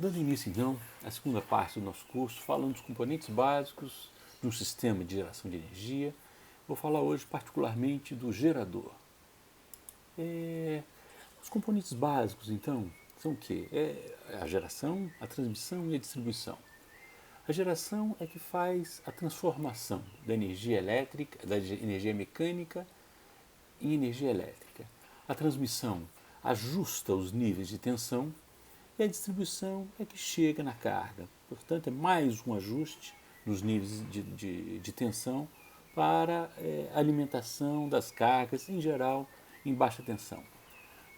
Dando início, então, à segunda parte do nosso curso, falando dos componentes básicos de um sistema de geração de energia, vou falar hoje particularmente do gerador. Os componentes básicos, então, são o quê? É a geração, a transmissão e a distribuição. A geração é que faz a transformação da energia elétrica, da energia mecânica em energia elétrica. A transmissão ajusta os níveis de tensão e a distribuição é que chega na carga. Portanto, é mais um ajuste nos níveis de tensão para a alimentação das cargas, em geral, em baixa tensão.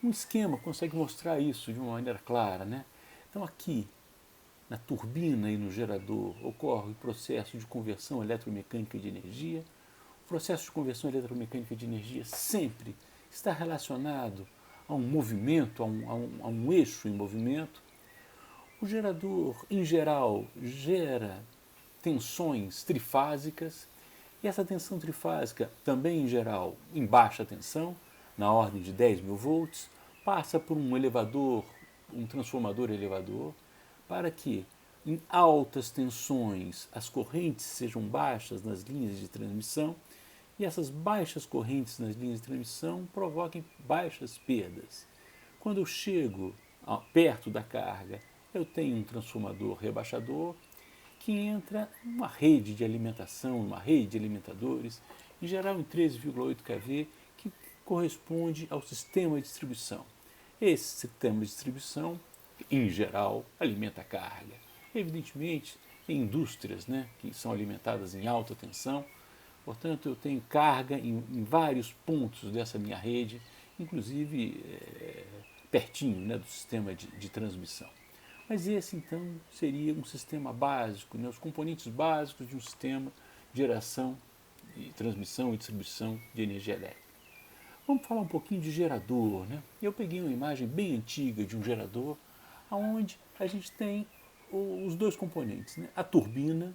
Um esquema consegue mostrar isso de uma maneira clara, né? Então, aqui, na turbina e no gerador, ocorre o processo de conversão eletromecânica de energia. O processo de conversão eletromecânica de energia sempre está relacionado a um movimento, a um eixo em movimento. O gerador, em geral, gera tensões trifásicas, e essa tensão trifásica, também em geral, em baixa tensão, na ordem de 10.000 volts, passa por um elevador, um transformador elevador, para que em altas tensões as correntes sejam baixas nas linhas de transmissão e essas baixas correntes nas linhas de transmissão provoquem baixas perdas. Quando eu chego perto da carga, eu tenho um transformador rebaixador que entra numa rede de alimentação, uma rede de alimentadores, em geral em 13,8 kV, que corresponde ao sistema de distribuição. Esse sistema de distribuição, em geral, alimenta a carga. Evidentemente, tem indústrias, né, que são alimentadas em alta tensão, portanto, eu tenho carga em vários pontos dessa minha rede, inclusive pertinho, né, do sistema de transmissão. Mas esse, então, seria um sistema básico, né, os componentes básicos de um sistema de geração, transmissão e distribuição de energia elétrica. Vamos falar um pouquinho de gerador, né? Eu peguei uma imagem bem antiga de um gerador, onde a gente tem os dois componentes, né? A turbina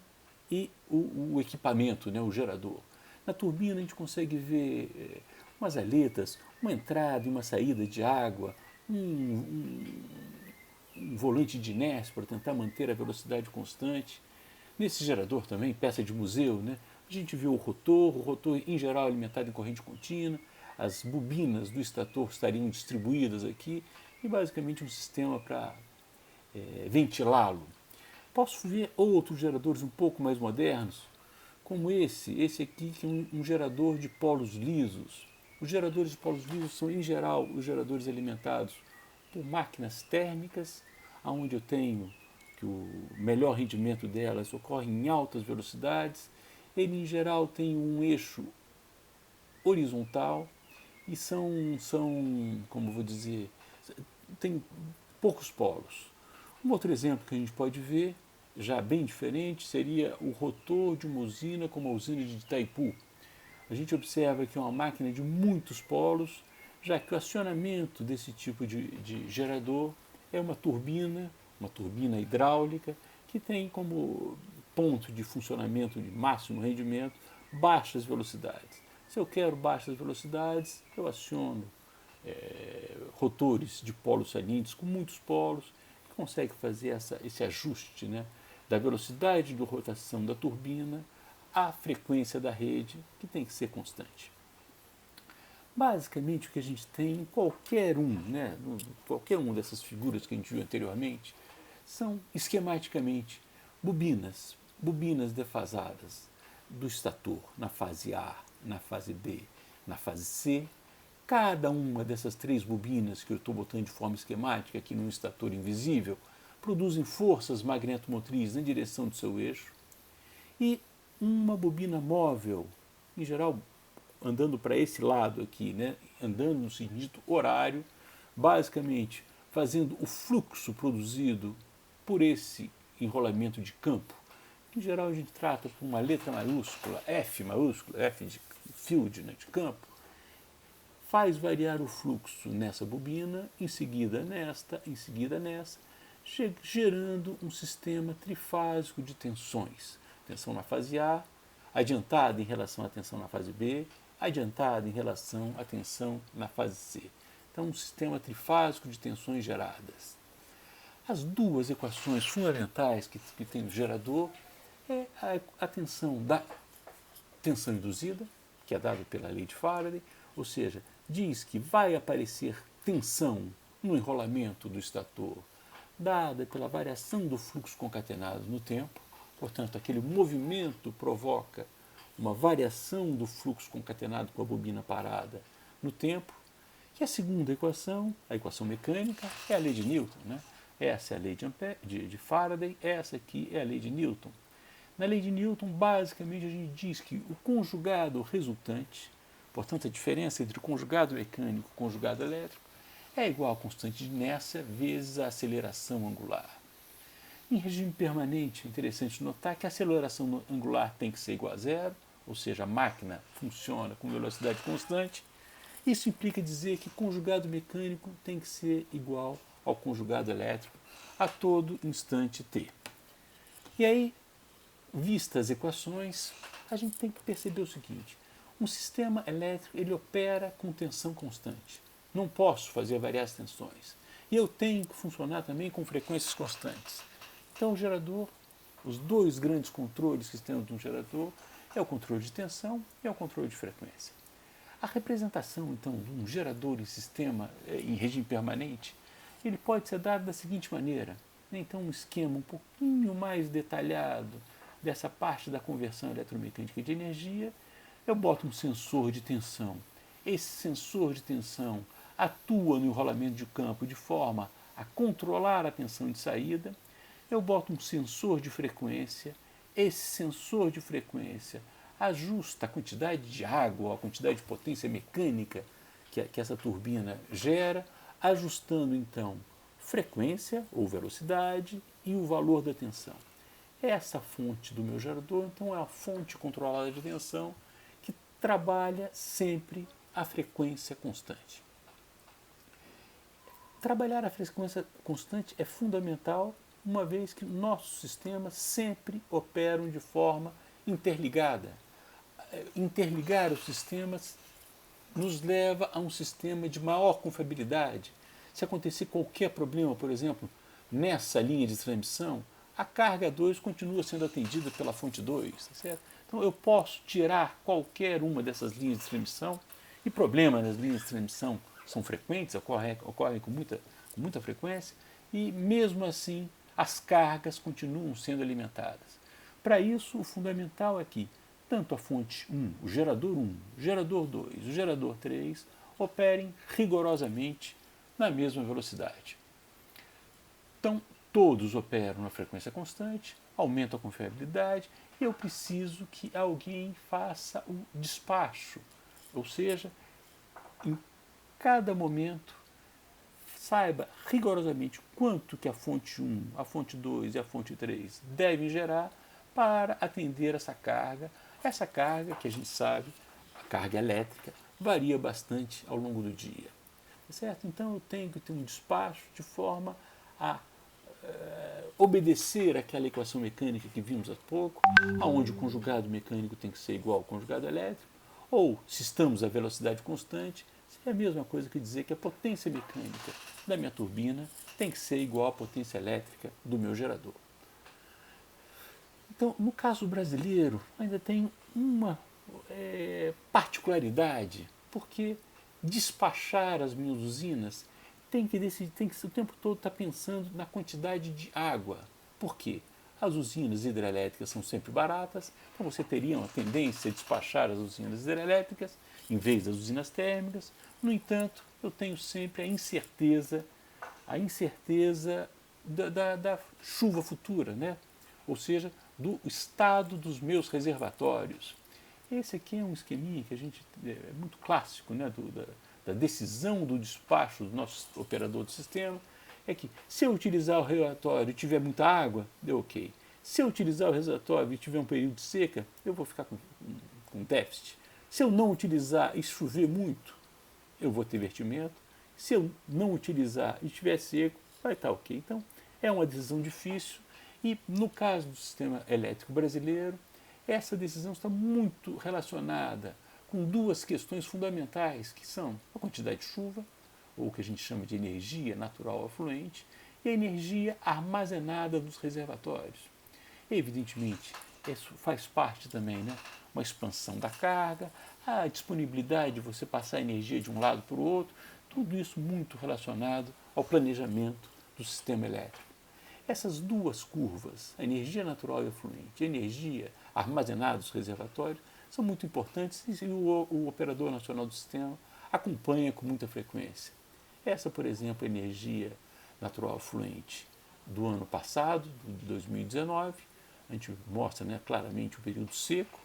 e o equipamento, né? O gerador. Na turbina a gente consegue ver umas aletas, uma entrada e uma saída de água, um volante de inércia para tentar manter a velocidade constante. Nesse gerador também, peça de museu, né? A gente vê o rotor em geral alimentado em corrente contínua, as bobinas do estator estariam distribuídas aqui e basicamente um sistema para ventilá-lo. Posso ver outros geradores um pouco mais modernos, como esse aqui que é um gerador de polos lisos. Os geradores de polos lisos são, em geral, os geradores alimentados por máquinas térmicas, onde eu tenho que o melhor rendimento delas ocorre em altas velocidades. Ele, em geral, tem um eixo horizontal e como vou dizer, tem poucos polos. Um outro exemplo que a gente pode ver, já bem diferente, seria o rotor de uma usina como a usina de Itaipu. A gente observa que é uma máquina de muitos polos, já que o acionamento desse tipo de gerador é uma turbina hidráulica, que tem como ponto de funcionamento de máximo rendimento baixas velocidades. Se eu quero baixas velocidades, eu aciono rotores de polos salientes com muitos polos, que consegue fazer esse ajuste, né, da velocidade de rotação da turbina à frequência da rede, que tem que ser constante. Basicamente, o que a gente tem em qualquer um dessas figuras que a gente viu anteriormente, são esquematicamente bobinas defasadas do estator na fase A, na fase B, na fase C. Cada uma dessas três bobinas que eu estou botando de forma esquemática aqui num estator invisível produzem forças magnetomotrizes na direção do seu eixo, e uma bobina móvel, em geral andando para esse lado aqui, né, andando no sentido horário, basicamente fazendo o fluxo produzido por esse enrolamento de campo. Em geral a gente trata por uma letra maiúscula, F de field, né, de campo, faz variar o fluxo nessa bobina, em seguida nessa, gerando um sistema trifásico de tensões. Tensão na fase A, adiantada em relação à tensão na fase B, adiantada em relação à tensão na fase C. Então, um sistema trifásico de tensões geradas. As duas equações fundamentais que tem o gerador é a tensão induzida, que é dada pela lei de Faraday, ou seja, diz que vai aparecer tensão no enrolamento do estator, dada pela variação do fluxo concatenado no tempo, portanto, aquele movimento provoca uma variação do fluxo concatenado com a bobina parada no tempo. E a segunda equação, a equação mecânica, é a lei de Newton. Né? Essa é a lei de Faraday, essa aqui é a lei de Newton. Na lei de Newton, basicamente, a gente diz que o conjugado resultante, portanto, a diferença entre o conjugado mecânico e o conjugado elétrico, é igual à constante de inércia vezes a aceleração angular. Em regime permanente, é interessante notar que a aceleração angular tem que ser igual a zero, ou seja, a máquina funciona com velocidade constante. Isso implica dizer que conjugado mecânico tem que ser igual ao conjugado elétrico a todo instante t. E aí, vistas as equações, a gente tem que perceber o seguinte: um sistema elétrico ele opera com tensão constante. Não posso fazer variar as tensões. E eu tenho que funcionar também com frequências constantes. Então, o gerador, os dois grandes controles que temos no gerador é o controle de tensão e é o controle de frequência. A representação, então, de um gerador em sistema em regime permanente, ele pode ser dado da seguinte maneira. Então, um esquema um pouquinho mais detalhado dessa parte da conversão eletromecânica de energia, eu boto um sensor de tensão. Esse sensor de tensão atua no enrolamento de campo de forma a controlar a tensão de saída. Eu boto um sensor de frequência. Esse sensor de frequência ajusta a quantidade de água, a quantidade de potência mecânica que essa turbina gera, ajustando então frequência ou velocidade e o valor da tensão. Essa fonte do meu gerador, então, é a fonte controlada de tensão que trabalha sempre a frequência constante. Trabalhar a frequência constante é fundamental, uma vez que nossos sistemas sempre operam de forma interligada. Interligar os sistemas nos leva a um sistema de maior confiabilidade. Se acontecer qualquer problema, por exemplo, nessa linha de transmissão, a carga 2 continua sendo atendida pela fonte 2. Tá certo? Então eu posso tirar qualquer uma dessas linhas de transmissão, e problemas nas linhas de transmissão são frequentes, ocorrem com muita frequência, e mesmo assim as cargas continuam sendo alimentadas. Para isso, o fundamental é que tanto a fonte 1, o gerador 2, o gerador 3 operem rigorosamente na mesma velocidade. Então, todos operam na frequência constante, aumenta a confiabilidade, e eu preciso que alguém faça o despacho, ou seja, em cada momento saiba rigorosamente quanto que a fonte 1, a fonte 2 e a fonte 3 devem gerar para atender essa carga que a gente sabe, a carga elétrica, varia bastante ao longo do dia. Certo? Então eu tenho que ter um despacho de forma a obedecer àquela equação mecânica que vimos há pouco, onde o conjugado mecânico tem que ser igual ao conjugado elétrico, ou, se estamos a velocidade constante, é a mesma coisa que dizer que a potência mecânica da minha turbina tem que ser igual à potência elétrica do meu gerador. Então, no caso brasileiro, ainda tem uma particularidade, porque despachar as minhas usinas tem que o tempo todo estar pensando na quantidade de água. Por quê? As usinas hidrelétricas são sempre baratas, então você teria uma tendência a despachar as usinas hidrelétricas em vez das usinas térmicas. No entanto, eu tenho sempre a incerteza da chuva futura, né? Ou seja, do estado dos meus reservatórios. Esse aqui é um esqueminha que é muito clássico, né? Da decisão do despacho do nosso operador do sistema, é que se eu utilizar o reservatório e tiver muita água, deu ok. Se eu utilizar o reservatório e tiver um período de seca, eu vou ficar com déficit. Se eu não utilizar e chover muito, eu vou ter vertimento. Se eu não utilizar e estiver seco, vai estar ok. Então, é uma decisão difícil e, no caso do sistema elétrico brasileiro, essa decisão está muito relacionada com duas questões fundamentais, que são a quantidade de chuva, ou o que a gente chama de energia natural afluente, e a energia armazenada nos reservatórios. Evidentemente, isso faz parte também, né? Uma expansão da carga, a disponibilidade de você passar energia de um lado para o outro, tudo isso muito relacionado ao planejamento do sistema elétrico. Essas duas curvas, a energia natural e efluente, a energia armazenada nos reservatórios, são muito importantes e o Operador Nacional do Sistema acompanha com muita frequência. Essa, por exemplo, a energia natural fluente do ano passado, de 2019, a gente mostra, né, claramente o período seco,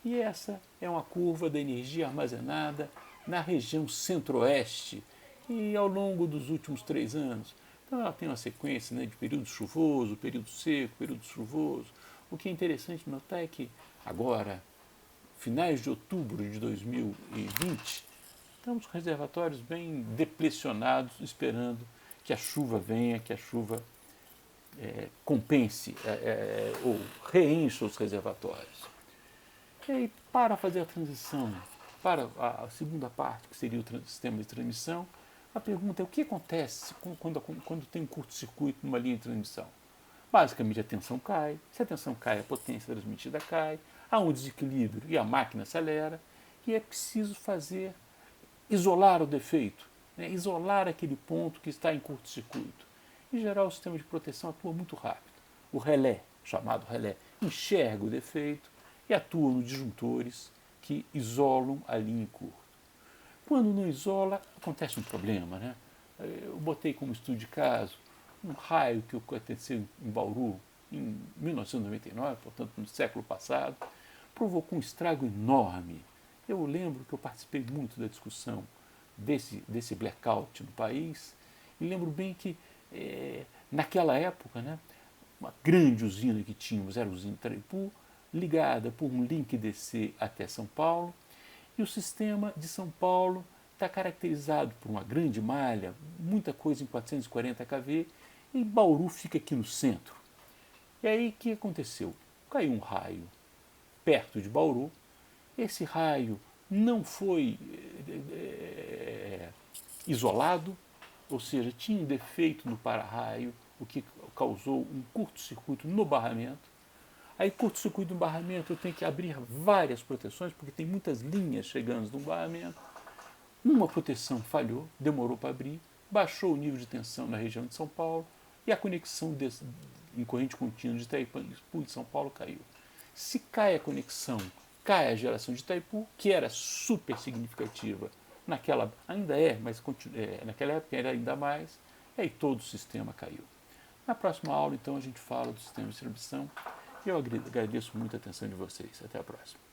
e essa é uma curva da energia armazenada na região centro-oeste e ao longo dos últimos 3 anos. Então ela tem uma sequência, né, de período chuvoso, período seco, período chuvoso. O que é interessante notar é que agora, finais de outubro de 2020, estamos com reservatórios bem deplecionados, esperando que a chuva venha, que a chuva compense ou reencha os reservatórios. E aí, para fazer a transição para a segunda parte, que seria o sistema de transmissão, a pergunta é o que acontece quando tem um curto-circuito numa linha de transmissão? Basicamente a tensão cai, se a tensão cai, a potência transmitida cai, há um desequilíbrio e a máquina acelera, e é preciso isolar o defeito, né? Isolar aquele ponto que está em curto-circuito. Em geral, o sistema de proteção atua muito rápido. O relé, chamado relé, enxerga o defeito e atua nos disjuntores que isolam a linha em curto. Quando não isola, acontece um problema, né? Eu botei como estudo de caso um raio que aconteceu em Bauru em 1999, portanto no século passado, provocou um estrago enorme. Eu lembro que eu participei muito da discussão desse blackout no país e lembro bem que naquela época, né, uma grande usina que tínhamos era a usina Itaipu, ligada por um link DC até São Paulo, e o sistema de São Paulo está caracterizado por uma grande malha, muita coisa em 440 kV, e Bauru fica aqui no centro. E aí o que aconteceu? Caiu um raio perto de Bauru, esse raio não foi isolado, ou seja, tinha um defeito no para-raio, o que causou um curto-circuito no barramento. Aí, curto-circuito no barramento, eu tenho que abrir várias proteções, porque tem muitas linhas chegando no barramento. Uma proteção falhou, demorou para abrir, baixou o nível de tensão na região de São Paulo e a conexão em corrente contínua de Itaipu de São Paulo caiu. Se cai a conexão, cai a geração de Itaipu, que era super significativa ainda mas naquela época era ainda mais, e aí todo o sistema caiu. Na próxima aula, então, a gente fala do sistema de distribuição e eu agradeço muito a atenção de vocês. Até a próxima.